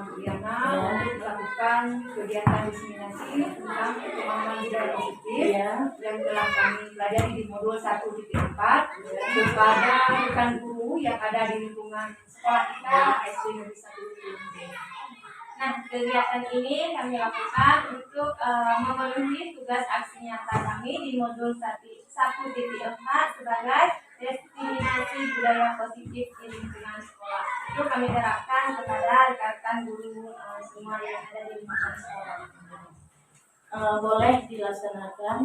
Bu Yana untuk melakukan kegiatan diseminasi tentang pemahaman budaya positif yang telah kami pelajari di modul 1.4 kepada rekan guru yang ada di lingkungan sekolah kita SD Negeri 1. Nah, kegiatan ini kami lakukan untuk memenuhi tugas aksi nyata kami di modul 1.4 sebagai destinasi budaya positif di lingkungan sekolah. Itu kami terapkan kepada rekan-rekan guru semua yang ada di lingkungan sekolah. Boleh dilaksanakan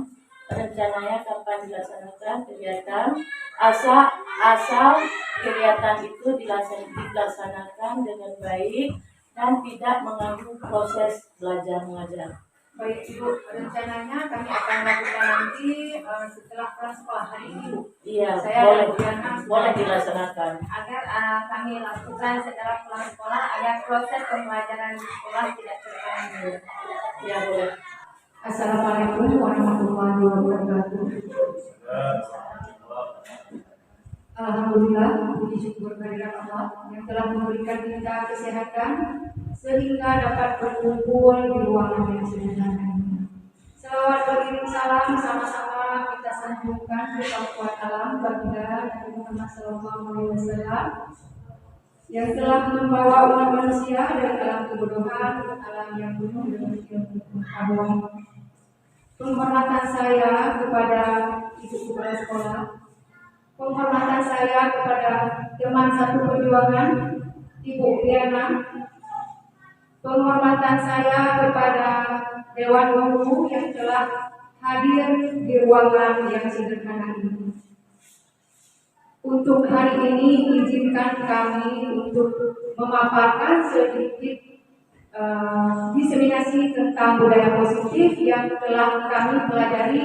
rencananya kapan dilaksanakan kegiatan asal kegiatan itu dilaksanakan dengan baik dan tidak mengganggu proses belajar mengajar. Baik Ibu, rencananya kami akan lakukan nanti setelah pulang sekolah hari ini Bu. Iya, Saya boleh dilaksanakan. Agar kami lakukan setelah pulang sekolah agar proses pembelajaran di sekolah tidak terganggu. Ya boleh. Assalamualaikum warahmatullahi wabarakatuh. Alhamdulillah, puji syukur kehadirat Allah yang telah memberikan kita kesehatan sehingga dapat berkumpul di ruangan yang sederhana ini. Selawat beriring salam sama-sama kita sanjungkan kepada alam baginda Nabi Muhammad SAW yang telah membawa umat manusia dari alam kebodohan ke alam yang penuh dengan pengetahuan. Penghormatan saya kepada ibu kepala sekolah, penghormatan saya kepada teman satu perjuangan Ibu Yana, penghormatan saya kepada Dewan Guru yang telah hadir di ruangan yang sederhana ini. Untuk hari ini izinkan kami untuk memaparkan sedikit diseminasi tentang budaya positif yang telah kami pelajari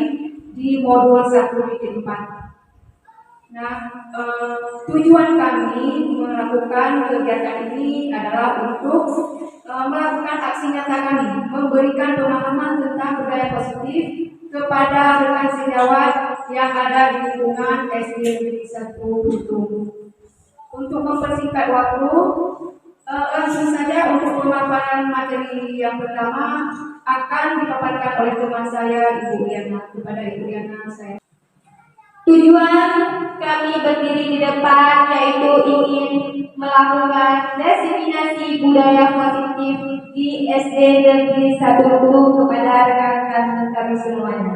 di modul 1.4. Nah, tujuan kami melakukan kegiatan ini adalah untuk melakukan aksi nyata kami, memberikan pemahaman tentang budaya positif kepada rekan sejawat yang ada di lingkungan SD Negeri 1 Bitung. Untuk mempersingkat waktu, langsung saja untuk pemaparan materi yang pertama akan dipaparkan oleh teman saya Ibu Yana. Kepada Ibu Yana saya. Tujuan kami berdiri di depan yaitu ingin melakukan diseminasi budaya positif di SD Negeri 1 Bitung kepada rekan-rekan kami semuanya.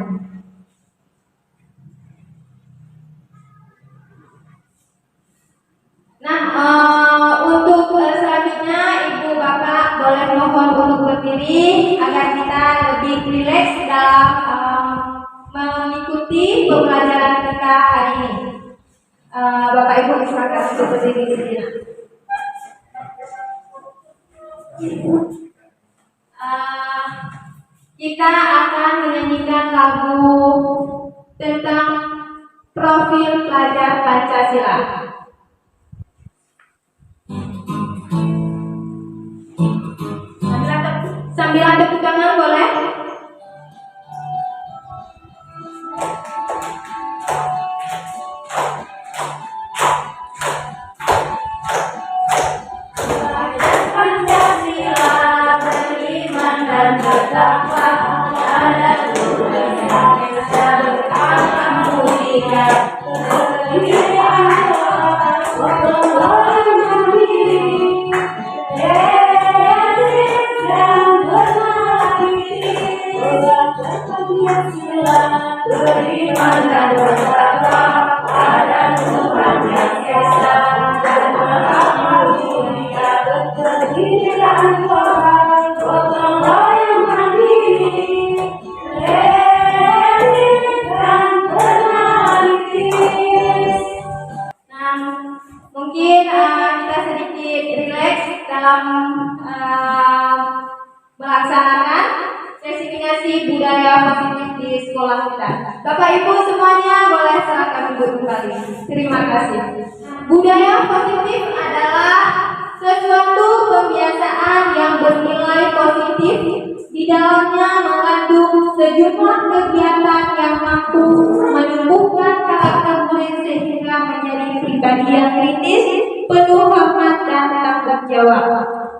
Nah, untuk selanjutnya Ibu Bapak boleh mohon untuk berdiri agar kita lebih rileks dalam mengikuti pembelajaran kita hari ini. Bapak Ibu silakan untuk berdiri di sini. Kita akan menyanyikan lagu tentang profil pelajar Pancasila. Sambil tepuk tangan boleh? Melaksanakan diseminasi budaya positif di sekolah kita. Bapak Ibu semuanya boleh silakan duduk kembali. Terima kasih. Budaya positif adalah sesuatu kebiasaan yang bernilai positif, di dalamnya mengandung sejumlah kegiatan yang mampu menumbuhkan karakter murid sehingga menjadi pribadi yang kritis, penuh hormat dan tanggung jawab.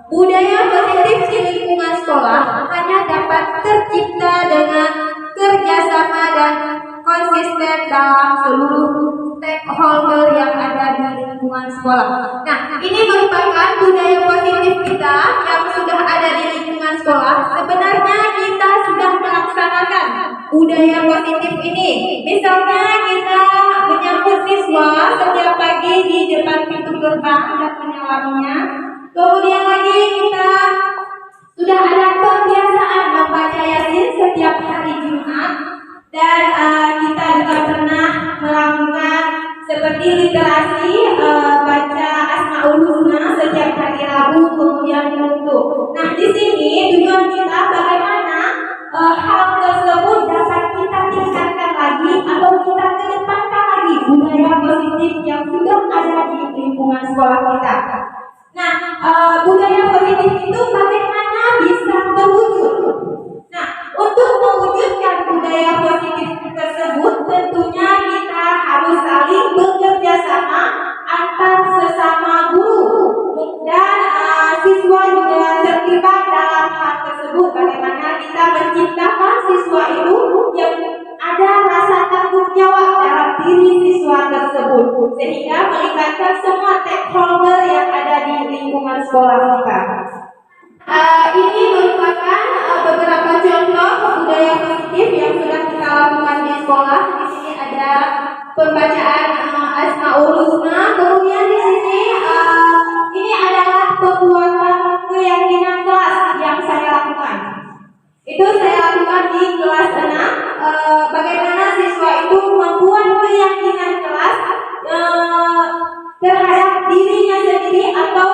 Budaya positif di lingkungan sekolah hanya dapat tercipta dengan kerjasama dan konsisten dalam seluruh stakeholder yang ada di lingkungan sekolah. Nah, ini merupakan budaya positif kita yang sudah ada di lingkungan sekolah. Sebenarnya kita sudah melaksanakan budaya positif ini. Misalnya kita menyambut siswa setiap pagi di depan pintu gerbang dan menyalaminya. Kemudian lagi kita sudah ada kebiasaan membaca Yasin setiap hari Jumat dan kita juga pernah melakukan seperti literasi baca Asmaul Husna setiap hari Rabu kemudian untuk. Nah, di sini tujuan kita bagaimana hal tersebut dapat kita tingkatkan lagi atau kita kedepankan lagi budaya positif yang sudah ada di lingkungan sekolah kita. Nah, budaya positif itu bagaimana bisa terwujud? Nah, untuk mewujudkan budaya positif tersebut tentunya kita harus saling bekerja sama antar sesama guru dan siswa juga terlibat dalam hal tersebut. Bagaimana kita menciptakan siswa itu yang ada rasa tanggung jawab dalam diri siswa tersebut sehingga melibatkan semua stakeholder yang ada di lingkungan sekolah kita. Ini merupakan beberapa contoh budaya positif yang sudah kita lakukan di sekolah. Di sini ada pembacaan Asmaul Husna. Kemudian di sini ini adalah pembuatan keyakinan kelas yang saya lakukan. Itu saya lakukan di kelas 6. Bagaimana siswa itu membuat keyakinan kelas terhadap dirinya sendiri atau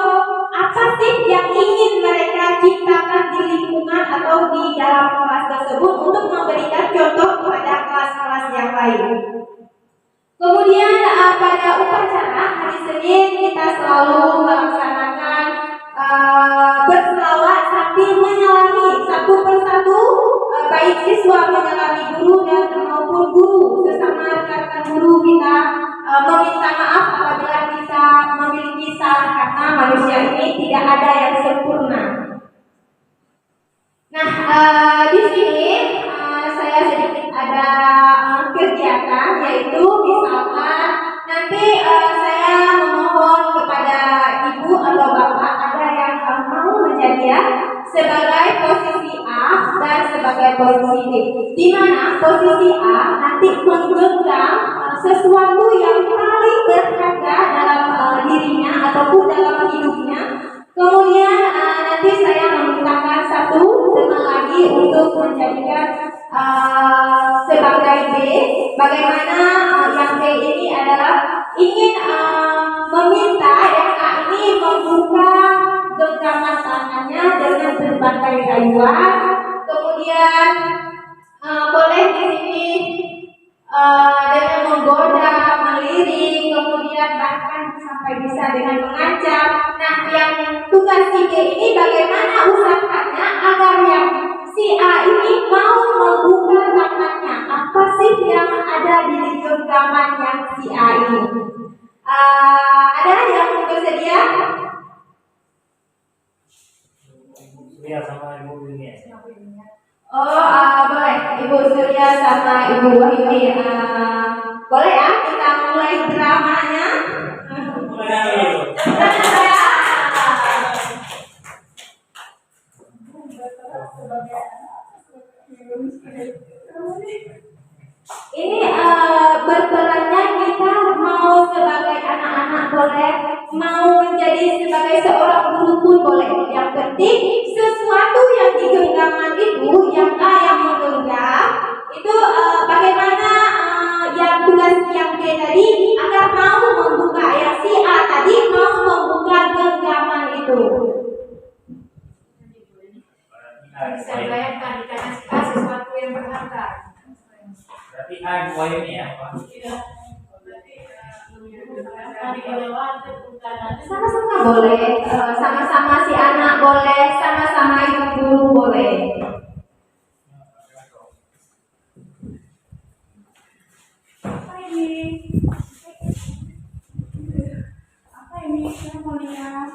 apa sih yang ingin mereka ciptakan di lingkungan atau di dalam kelas tersebut untuk memberikan contoh kepada kelas-kelas yang lain. Kemudian pada upacara hari Senin kita selalu melaksanakan berselawat sambil menyelami satu persatu, baik siswa menyelami guru dan maupun guru sesama rekan guru kita meminta maaf apabila kita memiliki salah karena manusia ini tidak ada yang sempurna. Nah, di sini saya sedikit ada kegiatan, yaitu misalkan nanti saya memohon kepada ibu atau bapak ada yang mau menjadi ya sebagai posisi A dan sebagai posisi B, di mana posisi A nanti menggenggam sesuatu yang paling berharga dalam dirinya ataupun dalam hidupnya. Kemudian nanti saya memintakan satu teman lagi untuk menjadikan sebagai B. Bagaimana yang B ini adalah ingin meminta yang A ini membuka genggaman tangannya dengan berbagai rayuan. Kemudian boleh di sini dengan menggoda, melirik, kemudian bahkan sampai bisa dengan mengancam. Nah, yang tugas si B ini bagaimana usahanya agar yang si A ini mau membuka tangannya. Apa sih yang ada di genggaman yang si A ini? Ada yang bersedia? Surya sama Ibu Winia. Boleh. Ibu Surya sama Ibu Wahyuni. Boleh ya kita mulai dramanya? Ini berperannya kita mau sebagai anak-anak boleh, mau menjadi sebagai seorang guru pun boleh. Yang penting sesuatu yang digenggaman itu, yang A yang menggenggam itu bagaimana yang tugas yang B tadi agar mau membuka, yang si A tadi mau membuka genggaman itu. Bisa bayangkan dikasih sesuatu yang berharga. Berarti A Ibu Wahyuni ya, Pak? Sama-sama boleh, sama-sama si anak boleh, sama-sama ibu guru boleh. Apa ini? Saya mau lihat.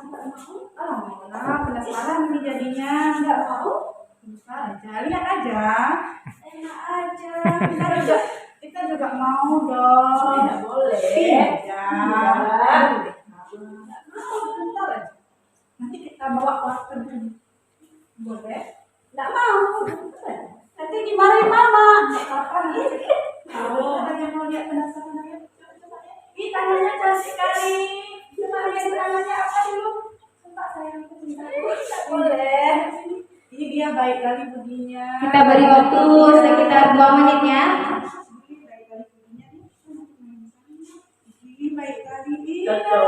Oh, penasaran ini jadinya. Nggak mau? Bisa aja, lihat aja. Enak aja. Kita juga mau dong. Tidak boleh. Iya. Iya. Nggak mau, bentar aja. Nanti kita bawa makan. Boleh? Nggak mau. Bentar aja. Nanti dimarahin mama. Kapan ini? Kalau hanya mau lihat penasaran aja. Coba ya. Ih, tangannya cantik kali. Coba lihat tangannya apa dulu. Coba sayangku bentar. Nggak boleh. Ini dia baik kali budinya. Kita beri waktu sekitar 2 menit ya. Ini baik kali budinya nih. Ini baik kali. Cocok.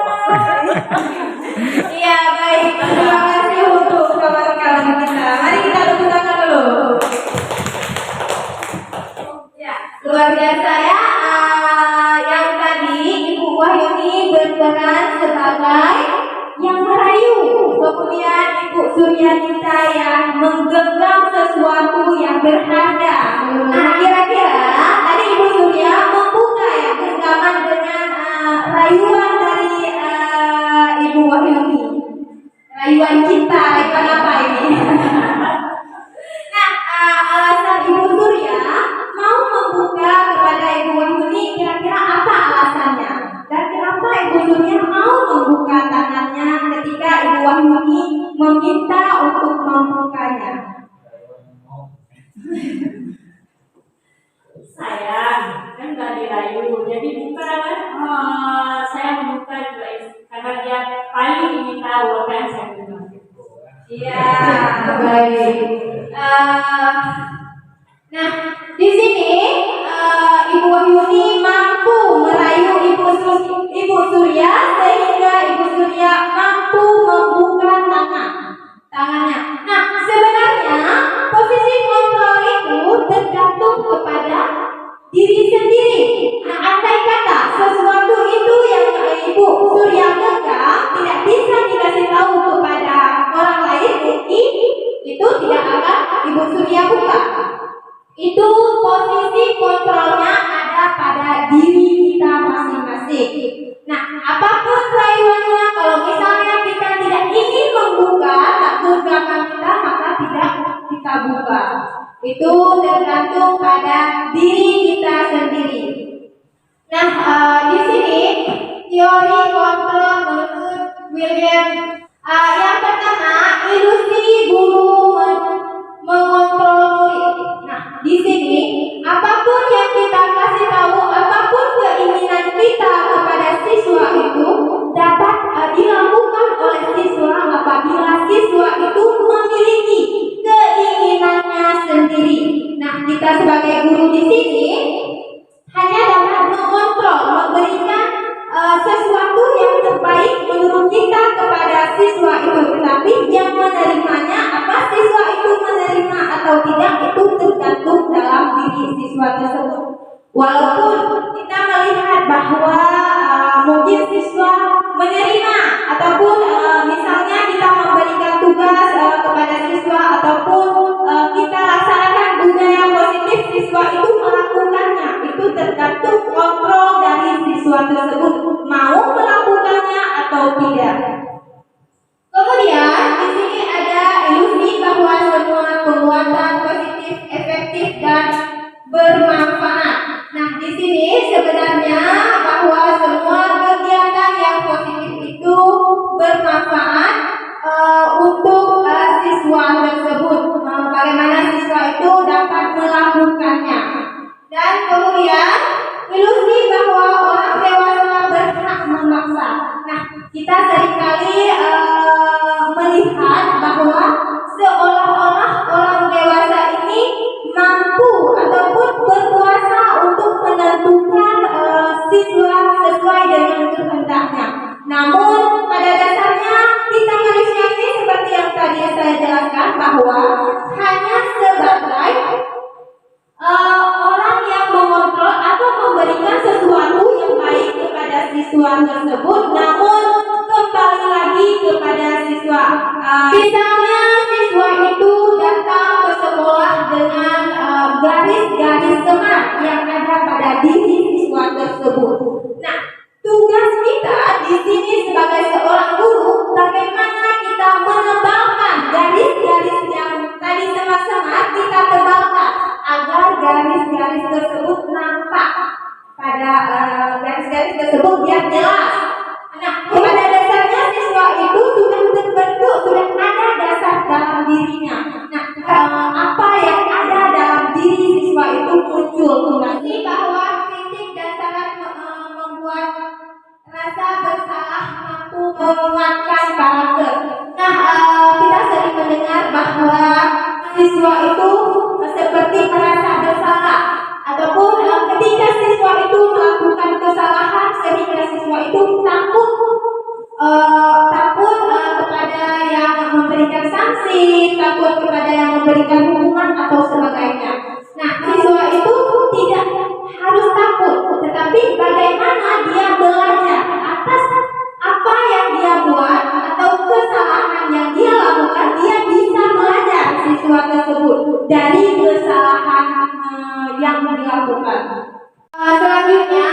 Iya baik, terima kasih untuk kawan-kawan kita. Mari kita tepuk tangan dulu. Ya, luar biasa ya. Yang tadi Ibu Wahyuni berperan sebagai yang merayu, kemudian Ibu Suryanita yang menggenggam sesuatu yang berharga. Nah, kira-kira tadi Ibu Surya membuka ya genggaman dengan rayuan dari Ibu Wahyuni. Rayuan cinta, rayuan apa ini? Nah, alasan Ibu Surya mau membuka kepada Ibu Wahyuni, kira-kira apa alasannya? Dan kenapa Ibu Surya mau membuka tangannya ketika Ibu Wahyuni meminta untuk membukanya? Sayang, kan nggak dirayu, jadi bukan saya membuka juga karena dia paling ingin tahu apa yang saya bilang. Iya, baik. Nah, di sini Ibu Wahyuni mampu merayu Ibu Surya sehingga Ibu Surya mampu membuka tangannya. Nah, sebenarnya posisi kontrol itu tergantung kepada diri sendiri. Nah, andai kata sesuatu itu yang Ibu Surya genggam tidak bisa dikasih tahu kepada orang lain, mungkin itu tidak akan Ibu Surya buka. Itu posisi kontrolnya ada pada diri kita masing-masing. Nah, apapun rayuannya, kalau misalnya kita tidak ingin membuka genggaman kita, maka tidak kita buka. Itu tergantung pada diri kita sendiri. Nah, di sini teori kontrol menurut William yang pertama, ilusi guru mengontrol murid. Nah, di sini apapun yang kita kasih tahu, apapun keinginan kita kepada siswa itu dapat dilakukan oleh siswa apabila siswa itu memiliki keinginannya sendiri. Nah, kita sebagai guru di sini hanya dapat mengontrol, memberikan sesuatu yang terbaik menurut kita kepada siswa itu, tetapi yang menerimanya, apa siswa itu menerima atau tidak, itu tergantung dalam diri siswa tersebut. Walaupun kita melihat bahwa mungkin siswa menerima ataupun misalnya kita memberikan tugas kepada siswa ataupun kita laksanakan budaya positif, siswa itu melakukannya, itu tergantung kontrol dari siswa tersebut mau melakukannya atau tidak. Kemudian di sini ada ilusi bahwa semua penguatan positif efektif dan bermanfaat. Nah, di sini sebenarnya bahwa semua kegiatan yang positif itu bermanfaat untuk siswa tersebut. Bagaimana siswa itu dapat melakukannya. Dan kemudian ilusi bahwa orang dewasa berhak memaksa. Nah, kita seringkali melihat bahwa seolah-olah orang dewasa ini mampu ataupun berkuasa untuk menentukan siswa sesuai dengan kehendaknya. Namun pada dasarnya kita manusia ini seperti yang tadi saya jelaskan bahwa hanya sebagai orang yang mengontrol atau memberikan sesuatu yang baik kepada siswa tersebut, namun kembali lagi kepada siswa. Misalnya siswa itu datang ke sekolah dengan garis-garis semat yang ada pada diri siswa tersebut. Nah, tugas kita di sini sebagai seorang guru, bagaimana kita menebalkan pada garis-garis tersebut biar jelas. Nah, pada dasarnya siswa itu sudah terbentuk, sudah ada dasar dalam dirinya. Nah, apa yang ada dalam diri siswa itu muncul kembali bahwa kritik dan saran membuat rasa bersalah mampu menguatkan karakter. Nah, kita sering mendengar bahwa siswa itu seperti merasa bersalah, ataupun ketika siswa itu melakukan kesalahan sehingga siswa itu takut kepada yang memberikan sanksi, takut kepada yang memberikan hukuman atau sebagainya. Nah, siswa itu tidak harus takut, tetapi bagaimana dia belajar atas apa yang dia buat atau kesalahan yang dia lakukan, dia bisa belajar siswa tersebut dari kesalahan yang dilakukan. Selanjutnya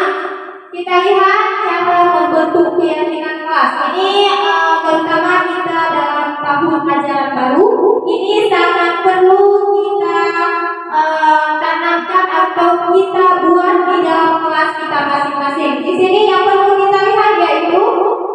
kita lihat cara membentuk keyakinan kelas. Ini terutama kita dalam tahun ajaran baru, ini sangat perlu kita tanamkan atau kita buat di dalam kelas kita masing-masing. Di sini yang perlu kita lihat yaitu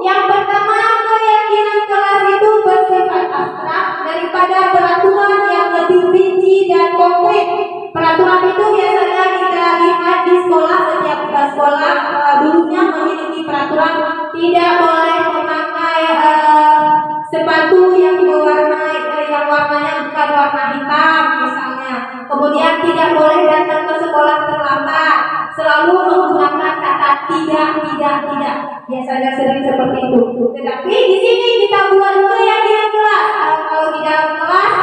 yang pertama, keyakinan kelas itu bersifat abstrak daripada peraturan yang lebih rinci dan konkret. Peraturan itu biasanya kita lihat di sekolah, setiap sekolah dulunya memiliki peraturan tidak boleh memakai sepatu yang warnanya bukan warna hitam misalnya. Kemudian tidak boleh datang ke sekolah terlambat, selalu menggunakan kata tidak. Biasanya sering seperti itu. Tetapi di sini kita buat keyakinan kelas. Kalau di dalam kelas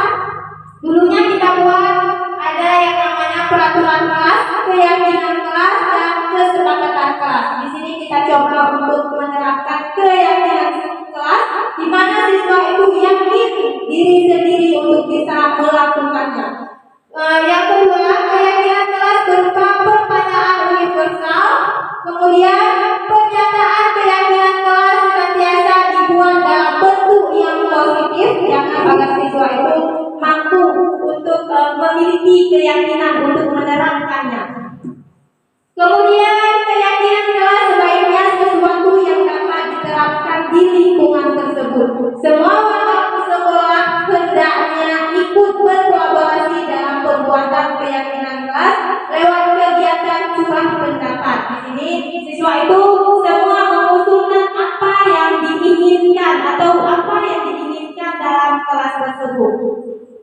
dulunya kita buat ada yang namanya peraturan kelas, keyakinan kelas, dan kesepakatan kelas. Di sini kita coba untuk menerapkan keyakinan kelas, di mana siswa itu yakin diri sendiri untuk bisa melakukannya. Yang kedua, keyakinan kelas berupa pertanyaan universal. Kemudian pernyataan keyakinan kelas senantiasa dibuat dalam bentuk yang positif, agar siswa itu mampu untuk memiliki keyakinan untuk menerapkannya. Kemudian keyakinan kelas sebaiknya sesuatu yang dapat diterapkan di lingkungan tersebut. Semua warga sekolah hendaknya ikut berkolaborasi dalam pembuatan keyakinan kelas lewat kegiatan curah pendapat. Di sini siswa itu semua mengusulkan apa yang diinginkan atau apa yang diinginkan dalam kelas tersebut.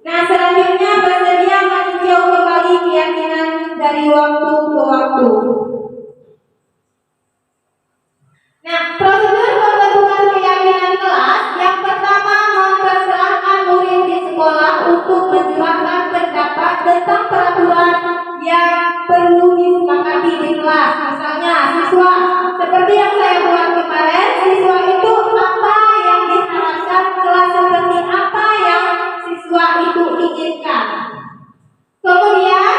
Nah, selanjutnya bersedia meninjau kembali keyakinan dari waktu ke waktu. Nah, prosedur pembentukan keyakinan kelas yang pertama, mempersilahkan murid di sekolah untuk mencurahkan pendapat tentang peraturan yang perlu disepakati di kelas. Misalnya, siswa seperti yang saya buat kemarin, siswa itu apa yang diharapkan kelas, seperti apa yang siswa itu inginkan. Kemudian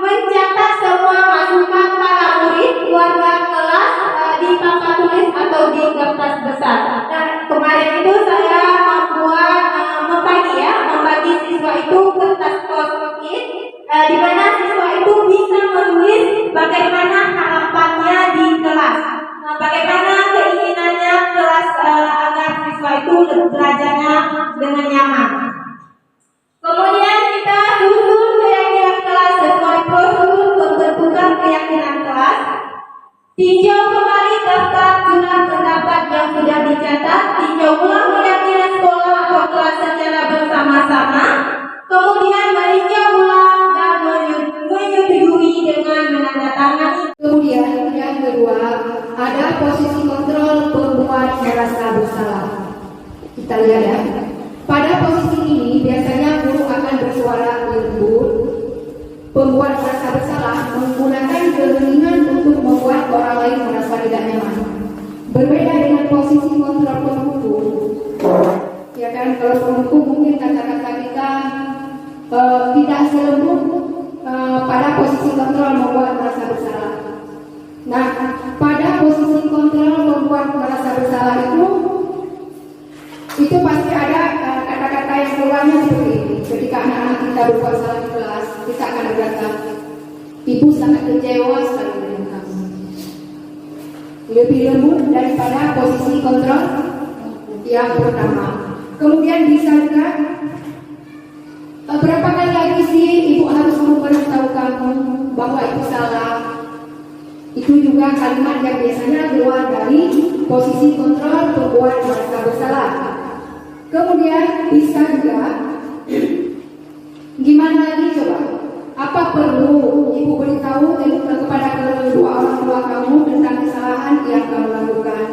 mencatat semua masukan para murid warga kelas di papan tulis atau di kertas besar. Nah, kemarin itu saya membagi siswa itu kertas post-it, di mana siswa itu bisa menulis bagaimana harapannya di kelas, bagaimana keinginannya kelas agar siswa itu belajarnya dengan nyaman. Kemudian kita susun keyakinan kelas sesuai prosedur pembentukan keyakinan kelas. Tinjau kembali daftar jurnal pendapat yang sudah dicatat. Tinjau ulang keyakinan sekolah atau kelas secara bersama-sama. Kemudian meninjau ulang dan menyetujui dengan menandatangani. Kemudian yang kedua, ada posisi kontrol pembuat merasa bersalah. Kita lihat ya. Pada posisi ini biasanya guru akan bersuara lembut. Pembuat merasa bersalah menggunakan keheningan untuk membuat orang lain merasa tidak nyaman. Berbeda dengan posisi kontrol penghukum. Ya kan, kalau penghukum mungkin kata-kata kita tidak selembut pada posisi kontrol membuat merasa bersalah. Nah, pada posisi kontrol membuat merasa bersalah itu pasti ada kata-kata yang keluarnya seperti ini. Ketika anak-anak kita berbuat salah di kelas, kita akan berkata, ibu sangat kecewa sekali dengan kamu. lebih lembut daripada posisi kontrol yang pertama. Kemudian bisa juga berapa kali lagi sih ibu harus memberitahu kamu bahwa itu salah. Itu juga kalimat yang biasanya keluar dari posisi kontrol pembuat merasa bersalah. Kemudian bisa juga gimana lagi coba? Apa perlu ibu beritahu kepada kedua orang tua kamu tentang kesalahan yang kamu lakukan?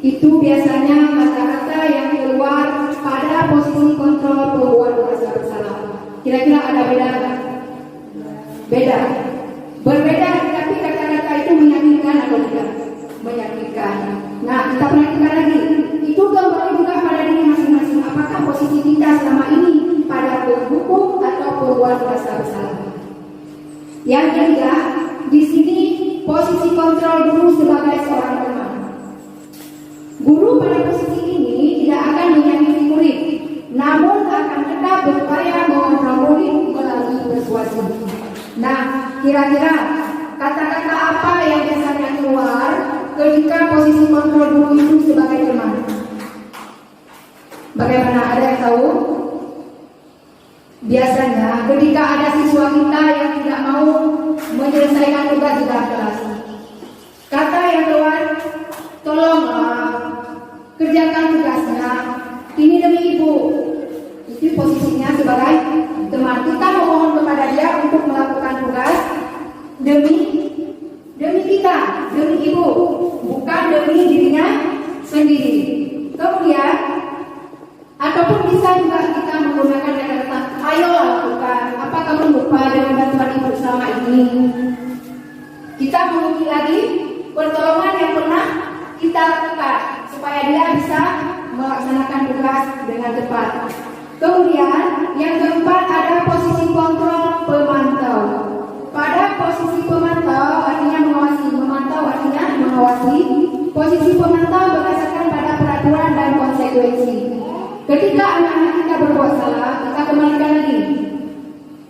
Itu biasanya kata-kata yang keluar pada posisi kontrol pembuat merasa bersalah. Kira-kira ada beda nggak? Beda. Berbeda, tapi kata-kata itu menyakitkan atau tidak? Menyakitkan. Nah, kita perhatikan lagi. Itu kembali juga pada diri masing-masing. Apakah posisi kita selama ini pada penghukum atau pembuat merasa bersalah? Yang ketiga, di sini posisi kontrol guru sebagai seorang teman. Guru pada posisi ini tidak akan menyakiti murid, namun akan tetap berupaya mengontrol murid melalui persuasi. Nah, kira-kira kata-kata apa yang biasanya keluar ketika posisi kontrol guru itu sebagai teman? Bagaimana, ada yang tahu? Biasanya ketika ada siswa kita yang tidak mau menyelesaikan tugas di dalam kelas, kata yang keluar, tolonglah kerjakan tugasnya, ini demi ibu. Itu posisinya sebagai teman. Kita memohon kepada dia untuk melakukan tugas demi kita, demi ibu, bukan demi dirinya sendiri. Kemudian ataupun bisa juga kita menggunakan kata-kata, ayolah lakukan, apa kamu lupa dengan bantuan ibu selama ini? Kita menguji lagi pertolongan yang pernah kita lakukan supaya dia bisa melaksanakan tugas dengan tepat. Kemudian yang keempat ada posisi kontrol pemantau. Pada posisi pemantau artinya mengawasi, memantau artinya mengawasi. Posisi pemantau berdasarkan pada peraturan dan konsekuensi. Ketika anak-anak kita berbuat salah, kita kembalikan lagi.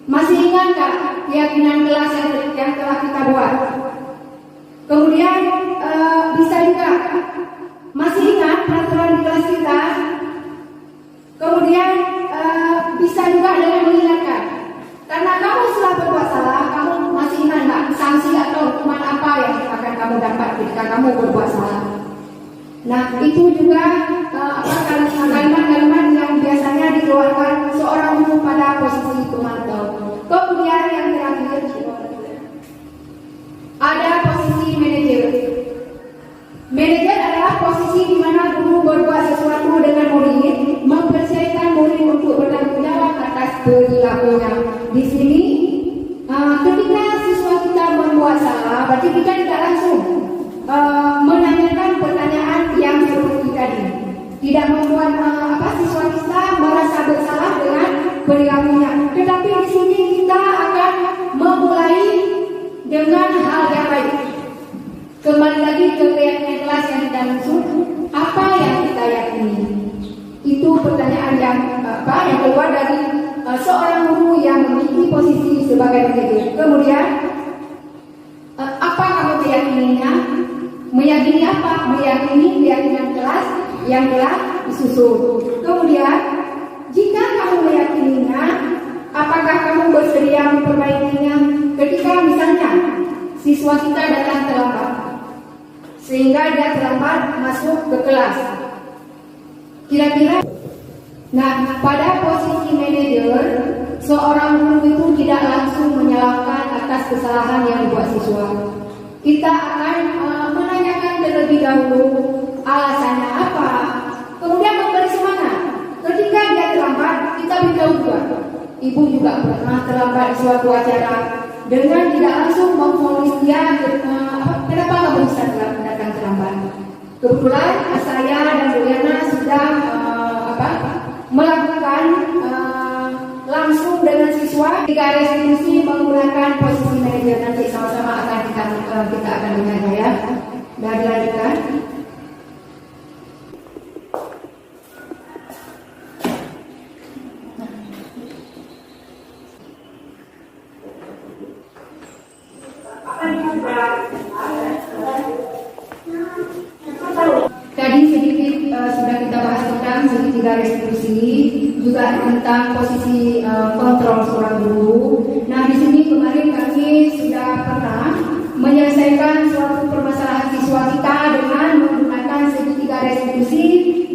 Masih ingatkah keyakinan kelas yang telah kita buat? Kemudian bisa juga masih ingat peraturan di kelas kita. Kemudian bisa juga dengan mengingatkan, karena kamu setelah berbuat salah, kamu masih ingat nggak sanksi atau hukuman apa yang akan kamu dapat ketika kamu berbuat salah? Nah, itu juga kalimat-kalimat yang biasanya dikeluarkan seorang guru pada posisi pemantau. Kemudian yang terakhir ada posisi manajer. Manajer adalah posisi di mana guru berbuat sesuatu dengan murid, mempersiapkan murid untuk bertanggung jawab atas perilakunya. Di sini, ketika siswa kita membuat salah, berarti kita tidak langsung menanyakan pertanyaan yang seperti tadi. Tidak membuat siswa kita merasa bersalah dengan perilakunya. Tetapi di sini kita akan memulai dengan hal yang baik. Kembali lagi ke keyakinan kelas yang kita maksud, apa yang kita yakini? Itu pertanyaan yang keluar dari seorang guru yang memiliki posisi sebagai manajer. Kemudian, apa kamu meyakininya? Meyakini apa? Meyakini keyakinan kelas yang telah disusun. Kemudian, jika kamu meyakininya, apakah kamu bersedia memperbaikinya? Ketika misalnya siswa kita datang terlambat, sehingga dia terlambat masuk ke kelas. Kira-kira, nah pada posisi manajer, seorang guru itu tidak langsung menyalahkan atas kesalahan yang dibuat siswa. Kita akan menanyakan terlebih dahulu alasannya apa, kemudian memberi semangat. Ketika dia terlambat, kita beritahu juga, ibu juga pernah terlambat di suatu acara. Dengan tidak langsung memfonis dia, kenapa kamu bisa datang terlambat? Kebetulan saya dan Bu Yana sudah melakukan langsung dengan siswa 3 restitusi menggunakan posisi manajer. Nanti sama-sama akan kita akan dengar ya. Dan dilanjutkan. Apa yang 3 restitusi, juga tentang posisi kontrol seorang guru. Nah, di sini kemarin kami sudah pernah menyelesaikan suatu permasalahan siswa kita dengan menggunakan segitiga restitusi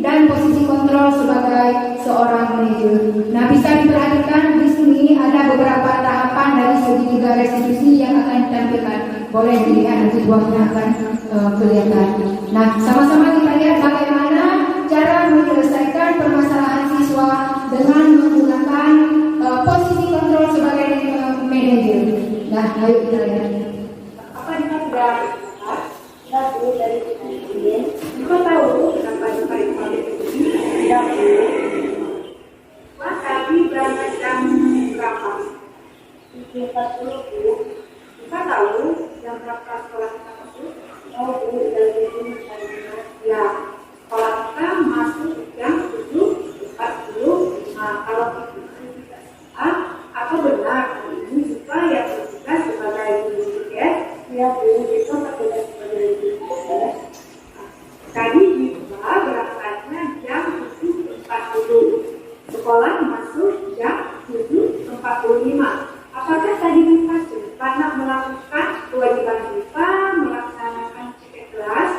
dan posisi kontrol sebagai seorang manajer. Nah, bisa diperhatikan di sini ada beberapa tahapan dari segitiga restitusi yang akan ditampilkan. Boleh dilihat nanti buahnya akan kelihatan. Nah, sama-sama kita lihat bagaimana cara menyelesaikan permasalahan siswa dengan menggunakan posisi kontrol sebagai manajer. Nah, ayo kita lihat. Apa kita sudah tahu dari ini? Kita tahu kenapa dipakai ini tidak perlu. Maka di berangkat jam berapa? 7.40. Kita tahu jam berapa sekolah kita masuk? Tahu dari ini ya. Sekolah kita masuk jam 7.40. Nah, kalau itu tidak salah, apa benar ini supaya bertugas sebagai guru tiket? Ya, guru itu bertugas sebagai guru tiket. Tadi juga berangkatnya jam 7.40. Sekolah masuk jam 7.45. Apakah tadi dimaksud karena melakukan kewajiban kita melaksanakan tiket kelas?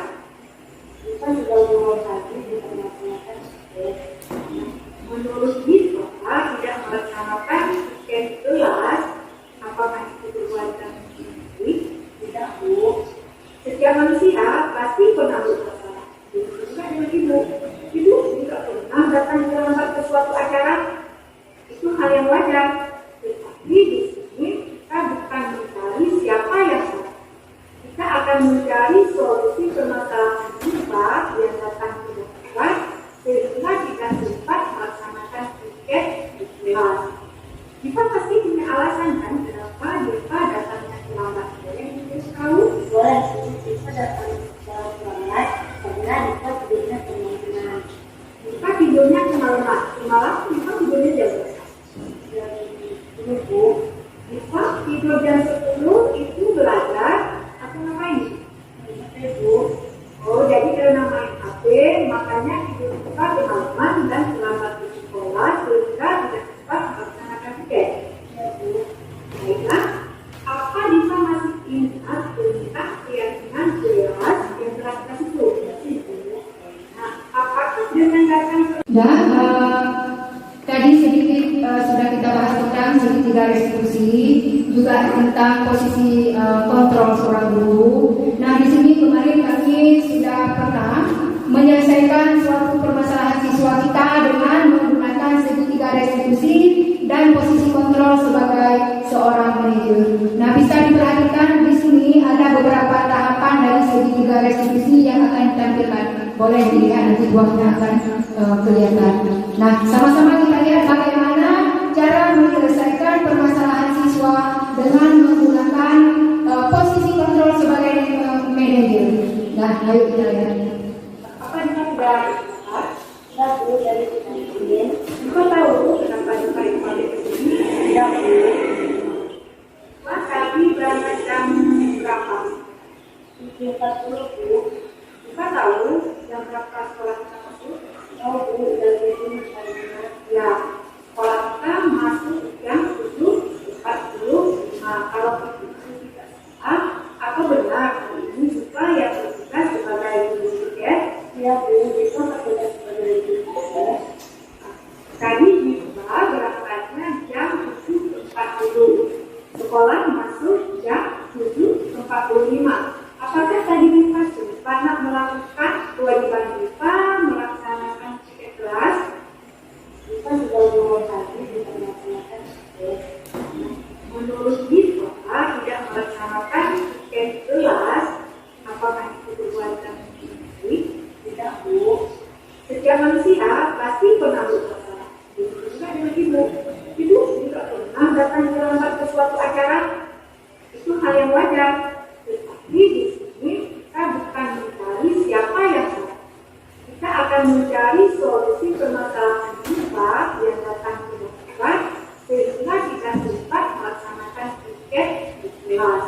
Kita sudah mulai tadi melaksanakan tiket. Menurut kita tidak melaksanakan tiket kelas, apakah itu perbuatan sendiri? Tidak, Bu. Setiap manusia pasti pernah bersalah. Itu juga dengan ibu. Ibu juga pernah datang terlambat ke suatu acara. Itu hal yang wajar. Tetapi di sini kita bukan mencari siapa yang salah. Kita akan mencari solusi permasalahan kita yang datang ke kelas sehingga kita sempat melaksanakan tiket di kelas. Kita pasti punya alasan kan kenapa kita datangnya terlambat. Boleh kita tahu? Boleh. Kita datang terlambat karena kita tidurnya kemalaman. Kita tidurnya kemalaman. Semalam kita tidurnya jam berapa? Kita tidur jam 10 itu belajar atau ngapain? Ibu. Oh, jadi karena main HP, makanya tidur kita kemalaman dan terlambat di sekolah sehingga tidak sempat melaksanakan tiket. Baiklah, apa Diva masih ingat tentang keyakinan jelas yang telah kita sebut? Nah, apakah dengan datang Dan tadi sedikit sudah kita bahas tentang segitiga restitusi, juga tentang posisi kontrol seorang guru. Nah, di sini kemarin kami sudah pernah menyelesaikan suatu permasalahan siswa kita dengan menggunakan segitiga restitusi dan posisi kontrol sebagai seorang manajer. Nah, bisa diperhatikan di sini ada beberapa tahapan dari segitiga restitusi yang akan ditampilkan. Boleh dilihat nanti buahnya akan kelihatan. Nah, sama-sama kita lihat bagaimana cara menyelesaikan permasalahan siswa dengan menggunakan posisi kontrol sebagai manajer. Nah, ayo kita lihat. apa kita sudah tahu dari ini? Kita tahu kenapa dipakai ini tidak perlu. Maka di berangkat jam berapa? 7.40. Kita tahu jam berapa sekolah kita masuk? Tahu dari ini ya. Sekolah kita masuk jam 7.40. Nah, kalau itu tidak salah, apa benar ini supaya bertugas sebagai guru tiket? Ya, guru itu bertugas sebagai guru tiket. Tadi juga berangkatnya jam 7.40. Sekolah masuk jam 7.45. Apakah tadi dimaksud karena melakukan kewajiban kita melaksanakan tiket kelas? Kita sudah mulai tadi melaksanakan tiket. Menurut kita tidak melaksanakan tiket kelas, apakah itu perbuatan sendiri? Tidak, Bu. Setiap manusia pasti pernah bersalah. Itu juga dengan ibu. Ibu juga pernah datang terlambat ke suatu acara. Itu hal yang wajar. Tetapi di sini kita bukan mencari siapa yang salah. Kita akan mencari solusi permasalahan kita yang datang ke kelas sehingga kita sempat melaksanakan tiket di kelas.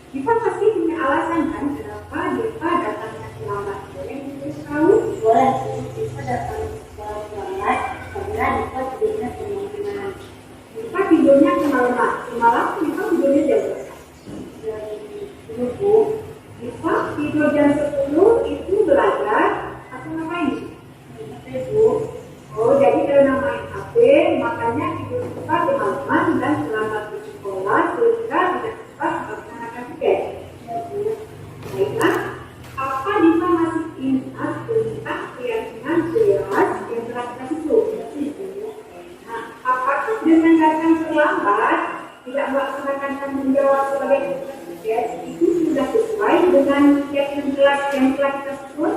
Kita pasti punya alasan kan kenapa kita datangnya terlambat. Boleh kita tahu? Boleh. Kita datang terlambat apabila Diva tidurnya kemungkinan. Diva tidurnya semalam Diva tidurnya jam berapa? Jam 10. Diva tidur jam 10 itu belajar atau ngapain? Facebook. Oh, jadi karena main HP, makanya tidur Diva kemalaman dan selamat di sekolah sehingga tidak sempat melaksanakan tugas. Baiklah, apa Diva masih ingat tentang keyakinan jelas yang telah kita susun? Nah, apakah dengan datang terlambat tidak melaksanakan tanggung jawab sebagai tugas itu sudah sesuai dengan keyakinan jelas yang telah kita susun?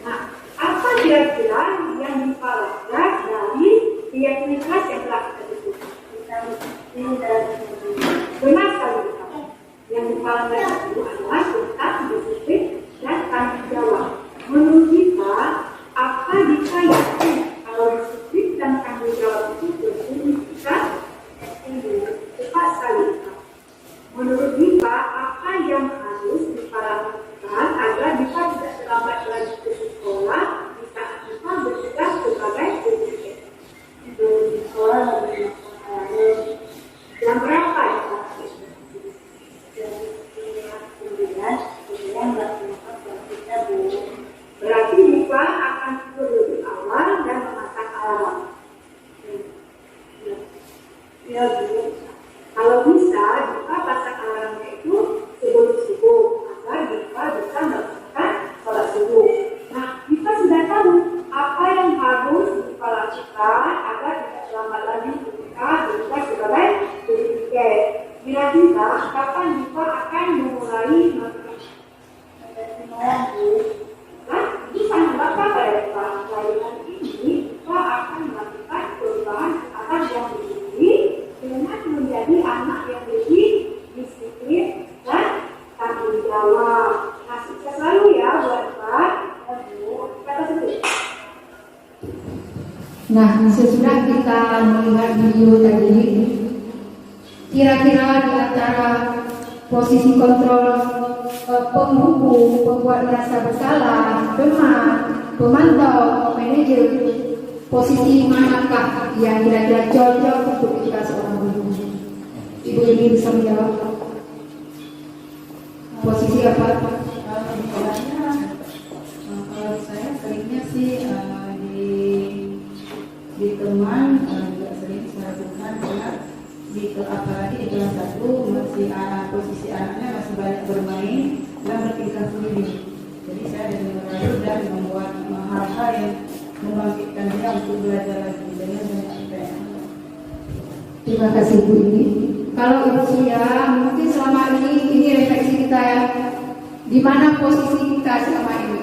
Nah, apa kira-kira yang dipelajari dari keyakinan jelas yang telah kita susun? Benar sekali. Yang dipelajari itu adalah tentang disiplin dan tanggung jawab. Menurut kita, apa Diva yakin kalau disiplin dan tanggung jawab itu berfungsikan? Tepat sekali. Menurut Diva, apa yang harus dilakukan agar Diva tidak terlambat lagi ke sekolah di saat Diva bertugas sebagai guru? Di sekolah jam berapa ya? Berarti Diva akan tidur lebih awal dan memasang alarm. Ya, kalau bisa Diva pasang alarmnya itu sebelum subuh agar Diva bisa melakukan sholat subuh. Nah, Diva sudah tahu apa yang harus Diva lakukan agar tidak terlambat lagi ketika Diva sebagai guru tiket. Kira-kira kapan Diva akan memulai melakukan itu sangat bapak pada Diva. Layanan ini Diva akan melakukan perubahan atas yang begini dengan menjadi anak yang lebih disiplin dan tanggung jawab. Nah, sukses selalu ya buat Diva. Kata sebut. Nah, sesudah kita melihat video tadi, kira-kira di antara posisi kontrol penghubung, pembuat merasa bersalah, teman, pemantau, manajer, posisi manakah yang kira-kira cocok untuk kita seorang guru? Ibu ini bisa menjawab. Posisi apa? Kalau saya seringnya sih di teman juga sering saya lakukan karena apalagi di kelas 1 masih posisi anaknya masih banyak bermain dan bertingkah sendiri. Jadi saya dengan merayu dan membuat hal-hal yang membangkitkan dia untuk belajar lagi dengan banyak IPM. Terima kasih Bu ini. Kalau Ibu Surya, mungkin selama ini refleksi kita ya, di mana posisi kita selama ini?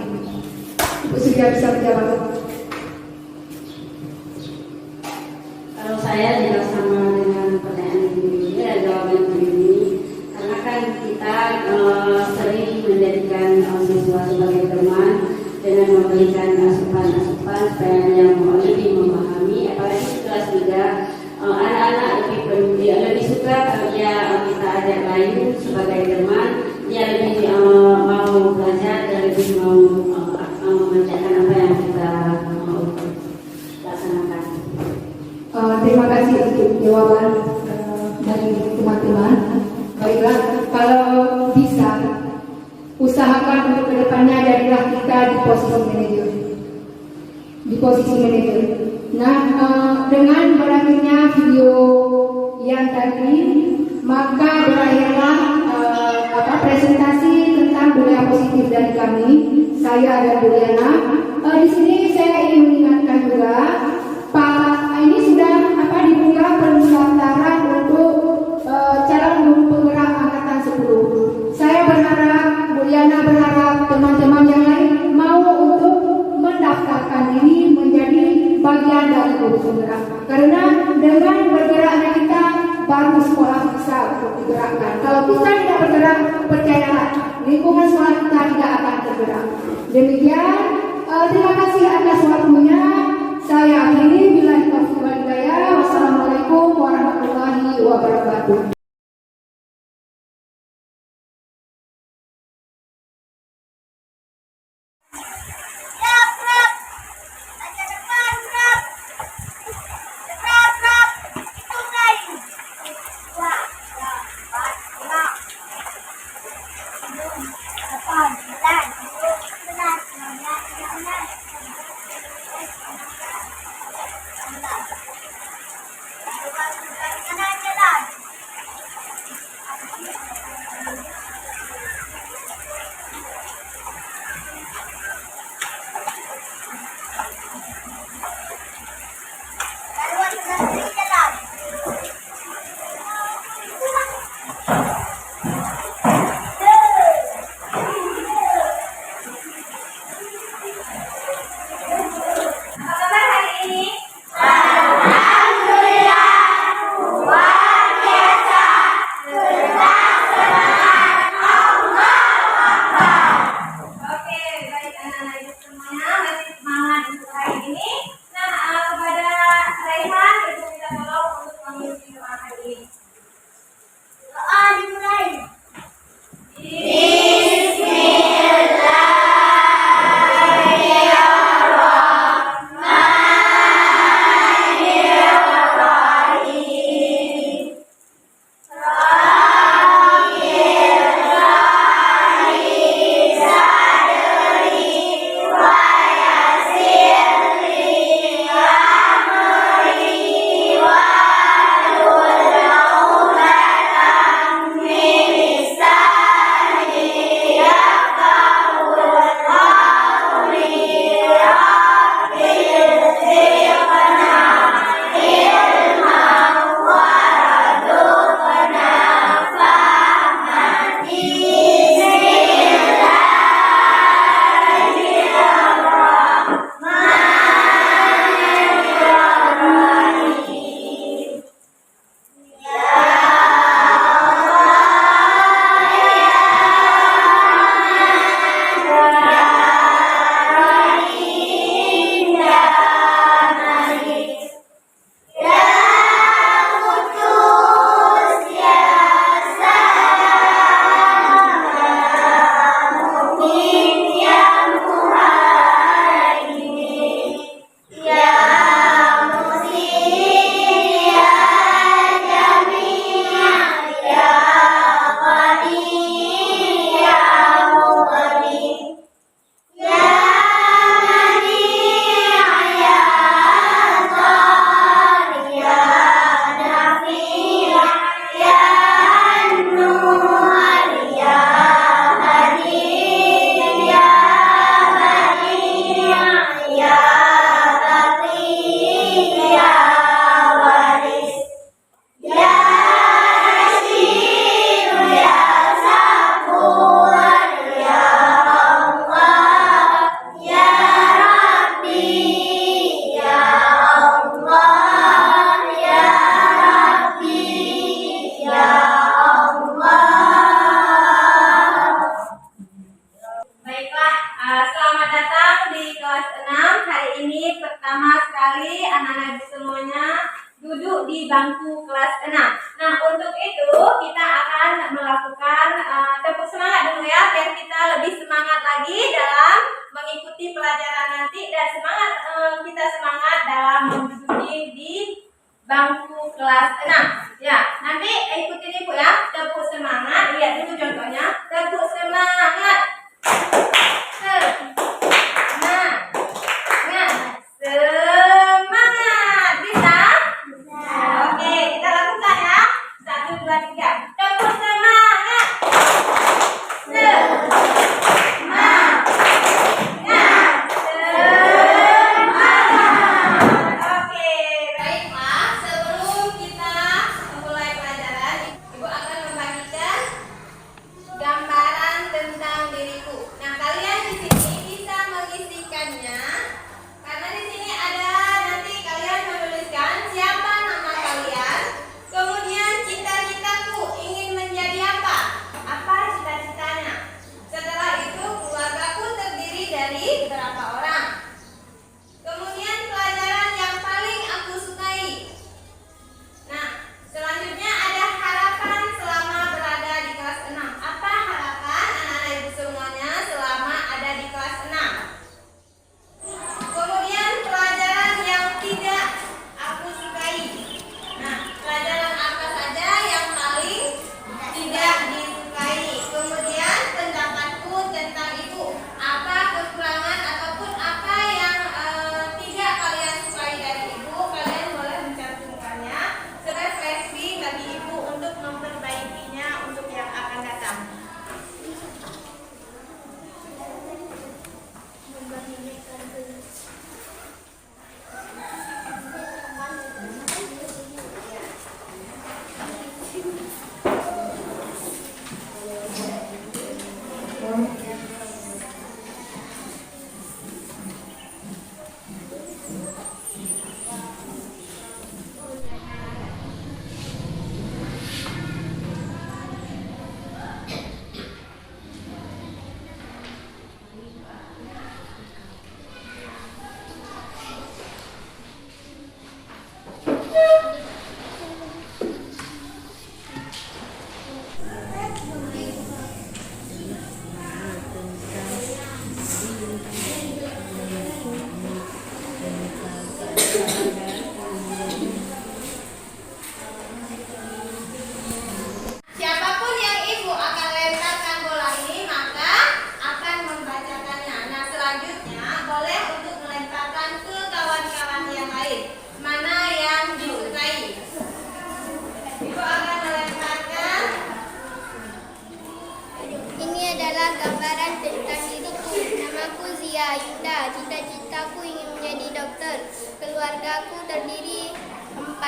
Ibu Surya bisa menjawab. Kalau saya juga sama dengan pertanyaan ibu ini, jawaban ibu ini, karena kan kita sering menjadikan siswa sebagai teman dengan memberikan asupan-asupan supaya dia lebih memahami, apalagi di kelas 3 anak-anak lebih suka kalau dia kita ajak lain sebagai teman, dia lebih mau belajar dan lebih mau mengerjakan apa yang kita mau laksanakan. Terima kasih untuk jawaban dari teman-teman. Baiklah, kalau bisa usahakan untuk kedepannya jadilah kita di posisi manajer. Nah, dengan berakhirnya video yang tadi, maka berakhirlah presentasi tentang budaya positif dari kami, saya dan Bu Liana. Di sini saya ingin mengingatkan juga, Pak, ini sudah dibuka pendaftaran untuk calon guru penggerak angkatan 10. Saya berharap, Bu Liana berharap teman-teman yang lain mau untuk mendaftarkan diri menjadi bagian dari guru penggerak. Karena dengan bergeraknya kita baru sekolah bisa untuk digerakkan. Kalau kita tidak bergerak, percayalah lingkungan sekolah kita tidak akan tergerak. Demikian, terima kasih atas waktunya. Saya akhiri, billahi taufiq wal hidayah. Wassalamualaikum warahmatullahi wabarakatuh. Siap, siap. Aja depan, siap. Apa kabar hari ini?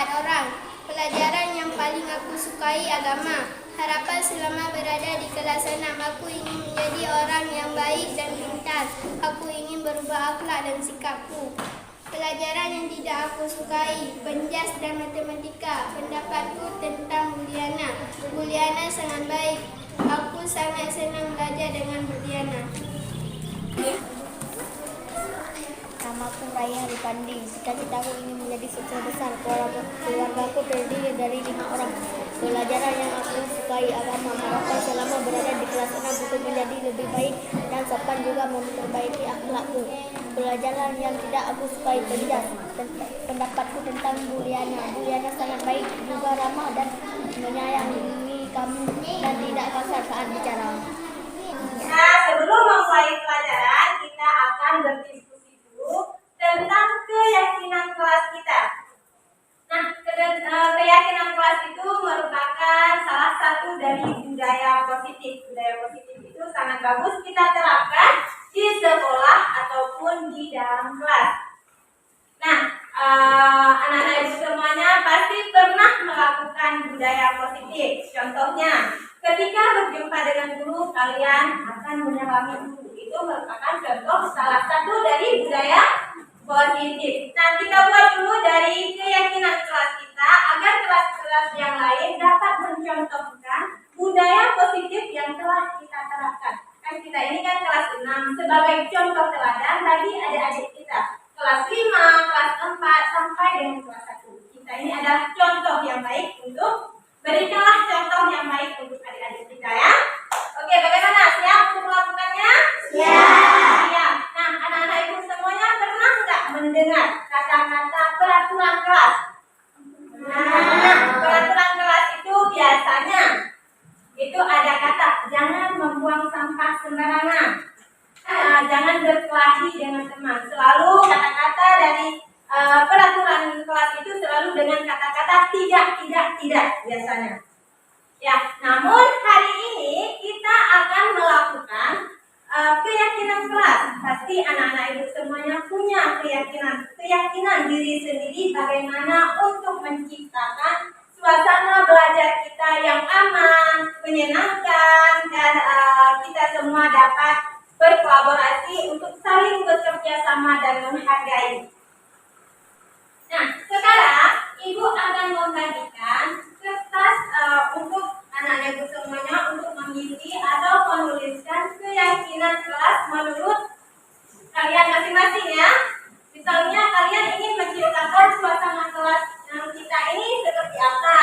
orang. Pelajaran yang paling aku sukai agama. Harapan selama berada di kelas 6, aku ingin menjadi orang yang baik dan pintar. Aku ingin berubah akhlak dan sikapku. Pelajaran yang tidak aku sukai, penjas dan matematika. Pendapatku tentang Buliana. Buliana sangat baik. Aku sangat senang belajar dengan Buliana. Namaku Raya Ripandi. Cita-citaku ingin menjadi sukses besar. Keluargaku terdiri dari 5 orang. Pelajaran yang aku sukai agama. Harapan selama berada di kelas 6 untuk menjadi lebih baik dan sopan, juga memperbaiki akhlakku. Pelajaran yang tidak aku sukai, penjas. Pendapatku tentang Buliana. Buliana sangat baik, juga ramah dan menyayangi kami dan tidak kasar saat bicara. Nah, sebelum memulai pelajaran, kita akan berdiskusi dulu tentang keyakinan kelas kita. Nah, keyakinan kelas itu merupakan salah satu dari budaya positif. Budaya positif itu sangat bagus kita terapkan di sekolah ataupun di dalam kelas. Nah, anak-anak ibu semuanya pasti pernah melakukan budaya positif. Contohnya, ketika berjumpa dengan guru, kalian akan menyalami guru. Itu merupakan contoh salah satu dari budaya positif. Nah, kita buat dulu dari keyakinan kelas kita agar kelas-kelas yang lain dapat mencontohkan budaya positif yang telah kita terapkan. Kan kita ini kan kelas 6 sebagai contoh teladan bagi adik-adik kita. Kelas 5, kelas 4 sampai dengan kelas 1. Kita ini adalah contoh yang baik untuk berikanlah contoh yang baik untuk adik-adik kita ya. Oke, bagaimana? Siap untuk melakukannya? Siap. Nah, anak-anak ibu semuanya pernah nggak mendengar kata-kata peraturan kelas? Nah, peraturan kelas itu biasanya itu ada kata jangan membuang sampah sembarangan, jangan berkelahi dengan teman. Selalu kata-kata dari peraturan kelas itu selalu dengan kata-kata tidak biasanya. Ya, namun hari ini kita akan melakukan keyakinan kelas. Pasti anak-anak ibu semuanya punya keyakinan diri sendiri bagaimana untuk menciptakan suasana belajar kita yang aman, menyenangkan, dan kita semua dapat berkolaborasi untuk saling bekerja sama dan menghargai. Nah, sekarang ibu akan membagikan kertas untuk anak-anak ibu semuanya untuk mengisi atau menuliskan keyakinan kelas menurut kalian masing-masing ya. Misalnya kalian ingin menciptakan suasana kelas yang kita ini seperti apa?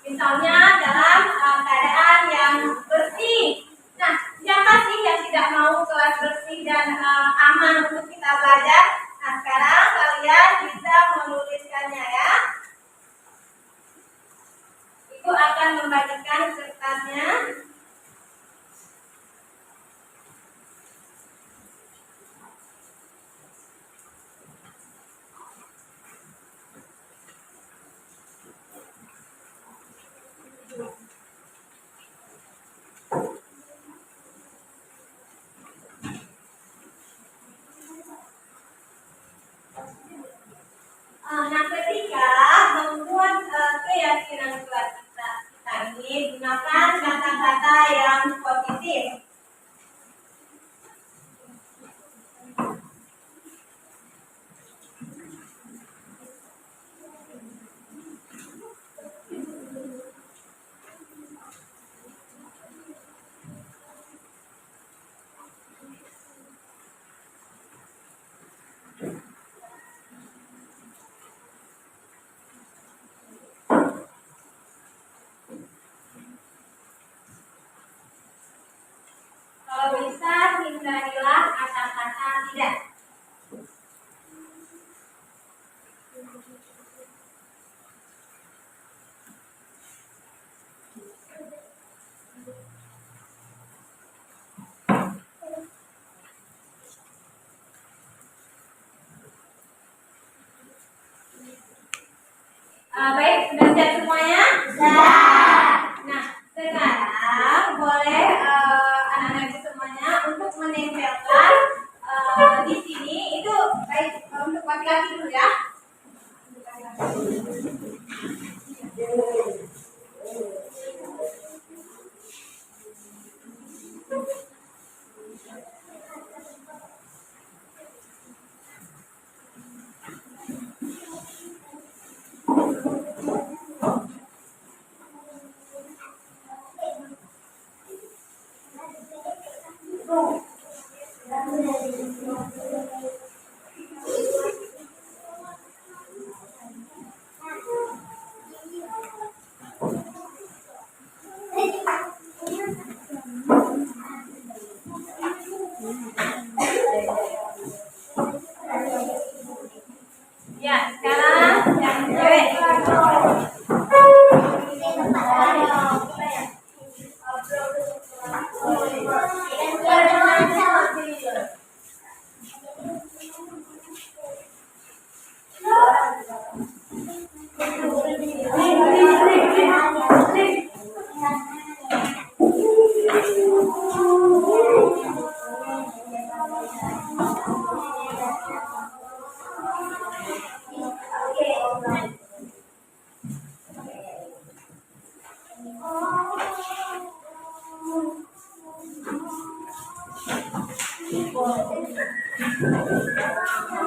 Misalnya dalam keadaan yang bersih. Nah, siapa sih yang tidak mau kelas bersih dan aman untuk kita belajar? Nah, sekarang kalian bisa menuliskannya ya. Ibu akan membagikan kertasnya. Nah, ketika membuat keyakinan kelas kita ini gunakan kata-kata yang positif. Kalau bisa, hindarilah kata-kata tidak. Baik, sudah siap semuanya? Nah, sekarang boleh anak-anak itu semuanya untuk menempelkan di sini itu baik untuk laki-laki dulu ya.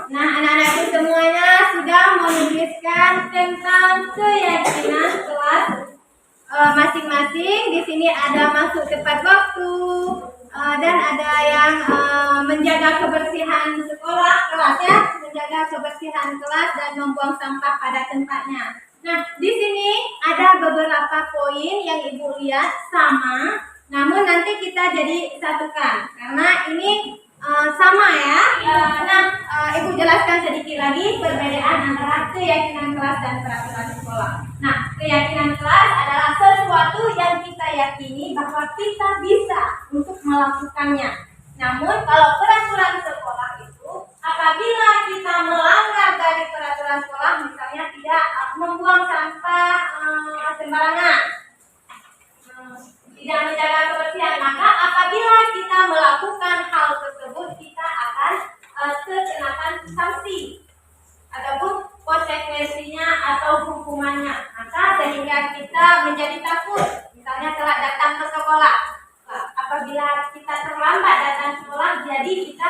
Nah, anak-anakku semuanya sudah menuliskan tentang keyakinan kelas masing-masing. Di sini ada masuk tepat waktu dan ada yang menjaga kebersihan sekolah kelas ya, menjaga kebersihan kelas dan membuang sampah pada tempatnya. Nah, di sini ada beberapa poin yang Ibu lihat sama, namun nanti kita jadi satukan karena ini sama ya. Ibu jelaskan sedikit lagi perbedaan antara keyakinan kelas dan peraturan sekolah. Nah, keyakinan kelas adalah sesuatu yang kita yakini bahwa kita bisa untuk melakukannya. Namun kalau peraturan sekolah itu apabila kita melanggar dari peraturan sekolah, misalnya tidak membuang sampah sembarangan, tidak menjaga kebersihan, maka apabila kita melakukan hal tersebut kita akan terkenakan sanksi ataupun konsekuensinya atau hukumannya. Maka sehingga kita menjadi takut, misalnya telat datang ke sekolah. Apabila kita terlambat datang ke sekolah, jadi kita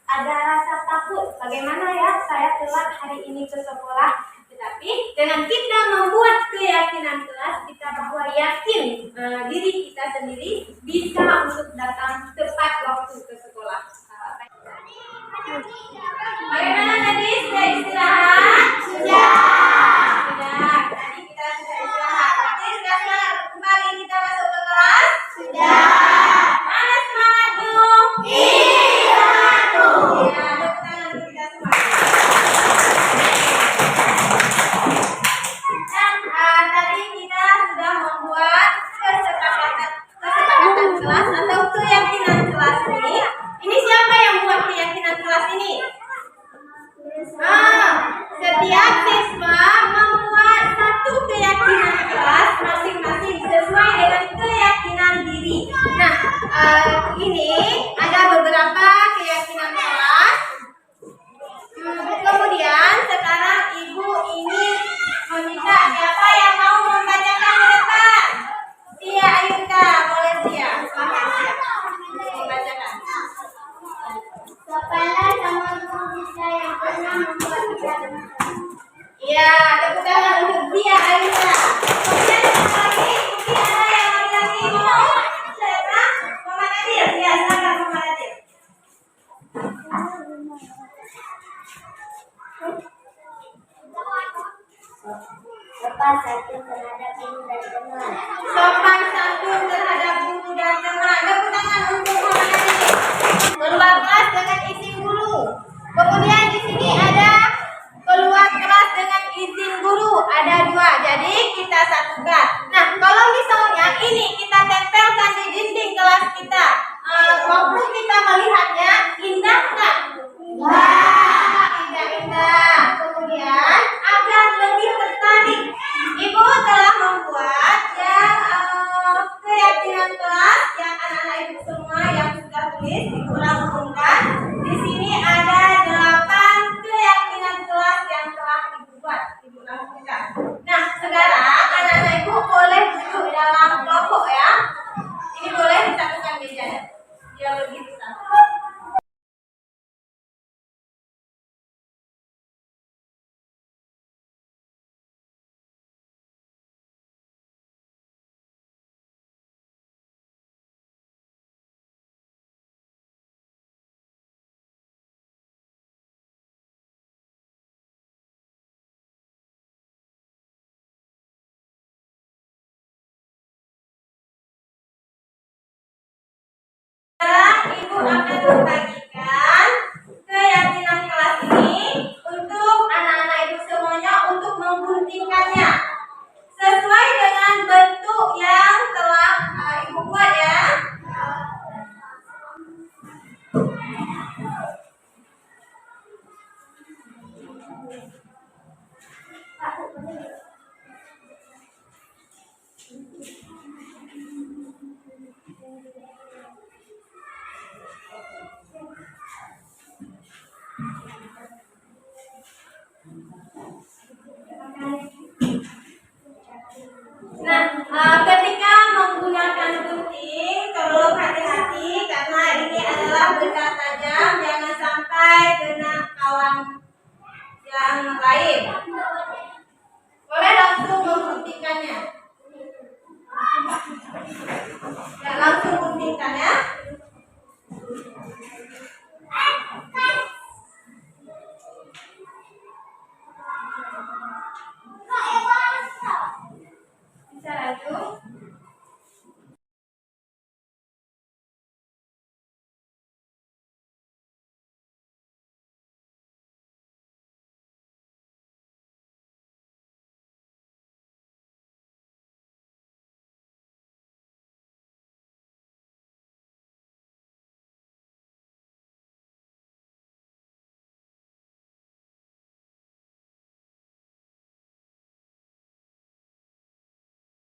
ada rasa takut. Bagaimana ya saya telat hari ini ke sekolah? Tetapi dengan kita membuat keyakinan kelas, kita bahwa yakin diri kita sendiri bisa untuk datang tepat waktu ke sekolah. Bagaimana tadi? Sudah istirahat? Sudah. Tadi kita sudah istirahat. Nanti sudah kembali kita masuk ke kelas? Sudah. Mana semangatmu? Semangatmu. Ya, tepuk tangan untuk kita semua. Tadi kita sudah membuat kesepakatan kelas atau keyakinan kelas ini. Ini siapa yang buat keyakinan kelas ini? Setiap siswa membuat satu keyakinan kelas masing-masing sesuai dengan keyakinan diri. Nah, ini ada beberapa keyakinan kelas. Kemudian sekarang Ibu ini meminta siapa yang mau membacakan ke depan? Tia Ayuta, boleh Tia? Silahkan Tia. Membacakan. Kepada teman-teman kita yang pernah membuat kegiatan. Iya, tepuk tangan untuk Tia Ayuta. Kemudian siapa lagi? Mungkin ada yang lagi mau? Siapa? Mama Nadir. Ya, silakan Mama Nadir. Sopan santun terhadap ibu dan teman. Sopan santun terhadap guru dan teman. Tepuk tangan untuk Mama Nadir. Keluar kelas dengan izin guru. Kemudian di sini ada keluar kelas dengan izin guru. Ada dua. Jadi kita satukan. Nah, kalau misalnya ini kita tempelkan di dinding kelas kita, waktu kita melihatnya indah nggak? Wah, indah-indah. Kemudian agar lebih tertarik, Ibu telah membuat yang keyakinan kelas yang anak-anak Ibu semua yang sudah tulis Ibu langsungkan. Di sini ada 8 keyakinan kelas yang telah Ibu buat, Ibu langsungkan. Nah, sekarang anak-anak Ibu boleh duduk dalam kelompok ya. Ini boleh disatukan mejanya biar lebih besar. Sekarang Ibu akan berbagi